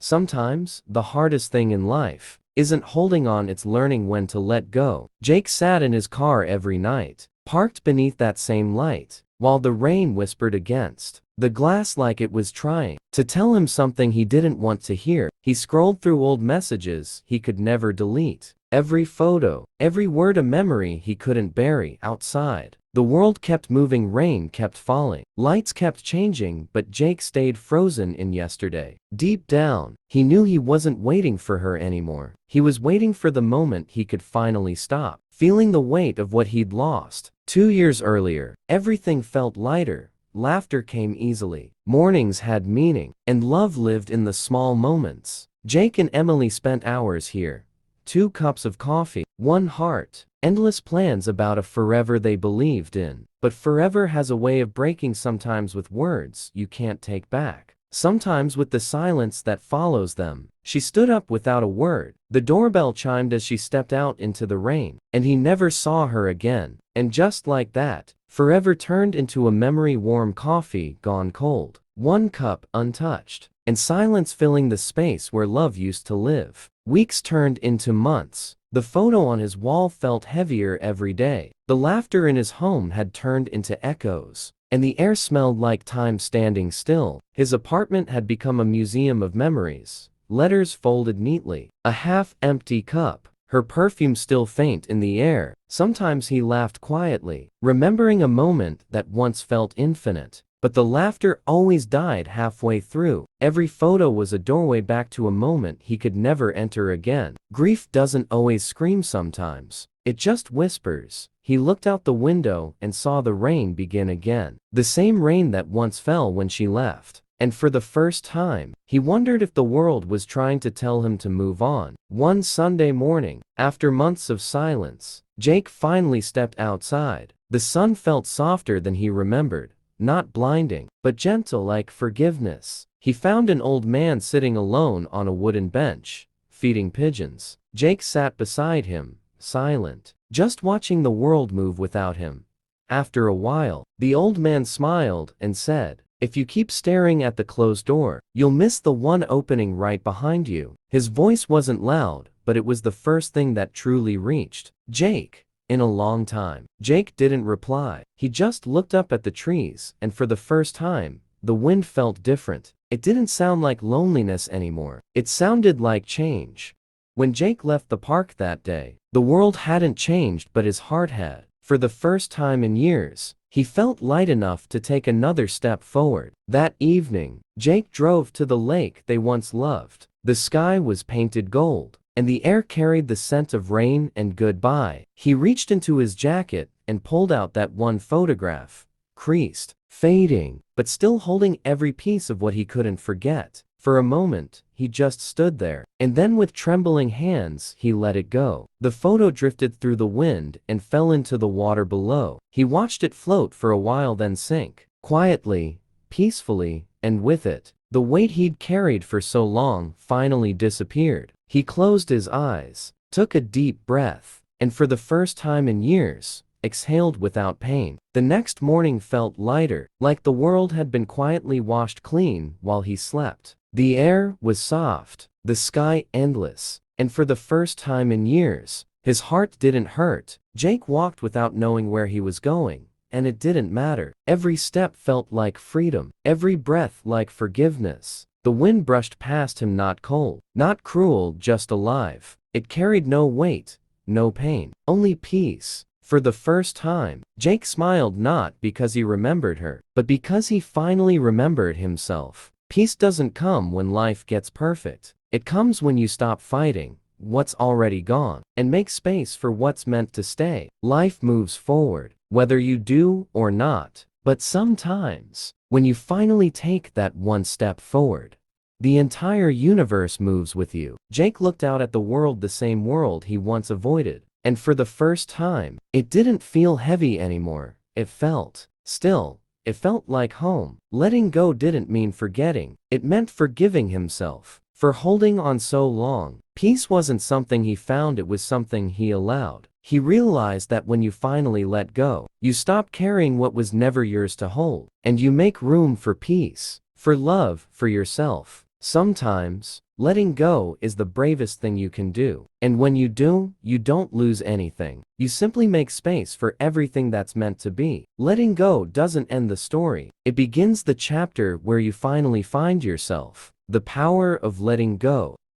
Sometimes, the hardest thing in life isn't holding on, it's learning when to let go. Jake sat in his car every night, parked beneath that same light, while the rain whispered against the glass like it was trying to tell him something he didn't want to hear. He scrolled through old messages he could never delete. Every photo, every word, a memory he couldn't bury. Outside, the world kept moving, rain kept falling, lights kept changing, but Jake stayed frozen in yesterday. Deep down, he knew he wasn't waiting for her anymore. He was waiting for the moment he could finally stop feeling the weight of what he'd lost. 2 years earlier, everything felt lighter. Laughter came easily, mornings had meaning, and love lived in the small moments. Jake and Emily spent hours here. 2 cups of coffee, 1 heart, endless plans about a forever they believed in. But forever has a way of breaking, sometimes with words you can't take back, sometimes with the silence that follows them. She stood up without a word. The doorbell chimed as she stepped out into the rain, and he never saw her again. And just like that, forever turned into a memory. Warm coffee gone cold, 1 cup untouched, and silence filling the space where love used to live. Weeks turned into months. The photo on his wall felt heavier every day. The laughter in his home had turned into echoes, and the air smelled like time standing still. His apartment had become a museum of memories. Letters folded neatly, a half-empty cup, her perfume still faint in the air. Sometimes he laughed quietly, remembering a moment that once felt infinite. But the laughter always died halfway through. Every photo was a doorway back to a moment he could never enter again. Grief doesn't always scream, sometimes it just whispers. He looked out the window and saw the rain begin again. The same rain that once fell when she left. And for the first time, he wondered if the world was trying to tell him to move on. One Sunday morning, after months of silence, Jake finally stepped outside. The sun felt softer than he remembered. Not blinding, but gentle like forgiveness. He found an old man sitting alone on a wooden bench, feeding pigeons. Jake sat beside him, silent, just watching the world move without him. After a while, the old man smiled and said, "If you keep staring at the closed door, you'll miss the one opening right behind you." His voice wasn't loud, but it was the first thing that truly reached Jake. In a long time, Jake didn't reply. He just looked up at the trees, and for the first time, the wind felt different. It didn't sound like loneliness anymore. It sounded like change. When Jake left the park that day, the world hadn't changed, but his heart had. For the first time in years, he felt light enough to take another step forward. That evening, Jake drove to the lake they once loved. The sky was painted gold, and the air carried the scent of rain and goodbye. He reached into his jacket and pulled out that one photograph, creased, fading, but still holding every piece of what he couldn't forget. For a moment, he just stood there, and then with trembling hands, he let it go. The photo drifted through the wind and fell into the water below. He watched it float for a while, then sink, quietly, peacefully, and with it, the weight he'd carried for so long finally disappeared. He closed his eyes, took a deep breath, and for the first time in years, exhaled without pain. The next morning felt lighter, like the world had been quietly washed clean while he slept. The air was soft, the sky endless, and for the first time in years, his heart didn't hurt. Jake walked without knowing where he was going, and it didn't matter. Every step felt like freedom, every breath like forgiveness. The wind brushed past him, not cold, not cruel, just alive. It carried no weight, no pain, only peace. For the first time, Jake smiled, not because he remembered her, but because he finally remembered himself. Peace doesn't come when life gets perfect. It comes when you stop fighting what's already gone and make space for what's meant to stay. Life moves forward, whether you do or not. But sometimes, when you finally take that one step forward, the entire universe moves with you. Jake looked out at the world, the same world he once avoided, and for the first time, it didn't feel heavy anymore. It felt still. It felt like home. Letting go didn't mean forgetting. It meant forgiving himself for holding on so long. Peace wasn't something he found, it was something he allowed. He realized that when you finally let go, you stop carrying what was never yours to hold, and you make room for peace, for love, for yourself. Sometimes, letting go is the bravest thing you can do. And when you do, you don't lose anything. You simply make space for everything that's meant to be. Letting go doesn't end the story. It begins the chapter where you finally find yourself. The power of letting go.